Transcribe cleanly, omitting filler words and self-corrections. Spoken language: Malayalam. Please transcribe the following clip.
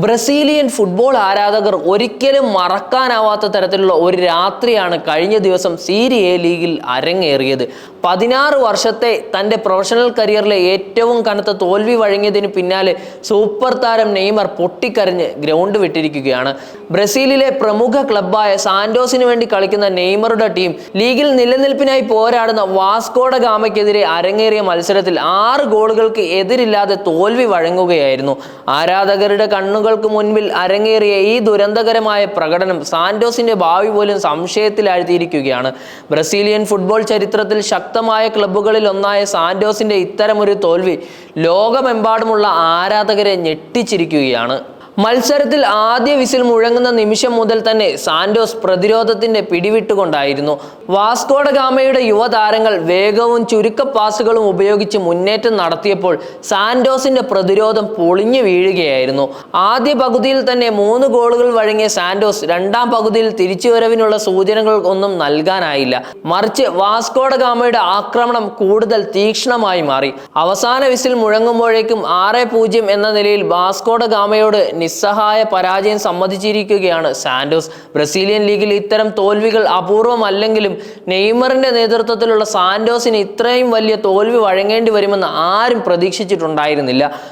ബ്രസീലിയൻ ഫുട്ബോൾ ആരാധകർ ഒരിക്കലും മറക്കാനാവാത്ത തരത്തിലുള്ള ഒരു രാത്രിയാണ് കഴിഞ്ഞ ദിവസം സീരി എ ലീഗിൽ അരങ്ങേറിയത്. 16 വർഷത്തെ തൻ്റെ പ്രൊഫഷണൽ കരിയറിലെ ഏറ്റവും കനത്ത തോൽവി വഴങ്ങിയതിന് പിന്നാലെ സൂപ്പർ താരം നെയ്മർ പൊട്ടിക്കരഞ്ഞ് ഗ്രൗണ്ട് വിട്ടിരിക്കുകയാണ്. ബ്രസീലിലെ പ്രമുഖ ക്ലബ്ബായ സാന്റോസിന് വേണ്ടി കളിക്കുന്ന നെയ്മറുടെ ടീം ലീഗിൽ നിലനിൽപ്പിനായി പോരാടുന്ന വാസ്കോ ഡ ഗാമയ്ക്കെതിരെ അരങ്ങേറിയ മത്സരത്തിൽ 6 ഗോളുകൾക്ക് എതിരില്ലാതെ തോൽവി വഴങ്ങുകയായിരുന്നു. ആരാധകരുടെ കണ്ണുകൾക്ക് മുൻപിൽ അരങ്ങേറിയ ഈ ദുരന്തകരമായ പ്രകടനം സാന്റോസിന്റെ ഭാവി പോലും സംശയത്തിലാഴ്ത്തിയിരിക്കുകയാണ്. ബ്രസീലിയൻ ഫുട്ബോൾ ചരിത്രത്തിൽ ശക്തമായ ക്ലബ്ബുകളിൽ ഒന്നായ സാന്റോസിന്റെ ഇത്തരമൊരു തോൽവി ലോകമെമ്പാടുമുള്ള ആരാധകരെ ഞെട്ടിച്ചിരിക്കുകയാണ്. മത്സരത്തിൽ ആദ്യ വിസിൽ മുഴങ്ങുന്ന നിമിഷം മുതൽ തന്നെ സാന്റോസ് പ്രതിരോധത്തിന്റെ പിടിവിട്ടുകൊണ്ടായിരുന്നു. വാസ്കോ ഡ ഗാമയുടെ യുവതാരങ്ങൾ വേഗവും ചുരുക്ക പാസുകളും ഉപയോഗിച്ച് മുന്നേറ്റം നടത്തിയപ്പോൾ സാന്റോസിന്റെ പ്രതിരോധം പൊളിഞ്ഞു വീഴുകയായിരുന്നു. ആദ്യ പകുതിയിൽ തന്നെ 3 ഗോളുകൾ വഴങ്ങിയ സാന്റോസ് രണ്ടാം പകുതിയിൽ തിരിച്ചുവരവിനുള്ള സൂചനകൾ ഒന്നും നൽകാനായില്ല. മറിച്ച് വാസ്കോ ഡ ഗാമയുടെ ആക്രമണം കൂടുതൽ തീക്ഷ്ണമായി മാറി. അവസാന വിസിൽ മുഴങ്ങുമ്പോഴേക്കും 6-0 എന്ന നിലയിൽ വാസ്കോ ഡ ഗാമയോട് നിസ്സഹായ പരാജയം സമ്മതിച്ചിരിക്കുകയാണ് സാന്റോസ്. ബ്രസീലിയൻ ലീഗിൽ ഇത്തരം തോൽവികൾ അപൂർവമല്ലെങ്കിലും നെയ്മറിന്റെ നേതൃത്വത്തിലുള്ള സാന്റോസിന് ഇത്രയും വലിയ തോൽവി വഴങ്ങേണ്ടി വരുമെന്ന് ആരും പ്രതീക്ഷിച്ചിട്ടുണ്ടായിരുന്നില്ല.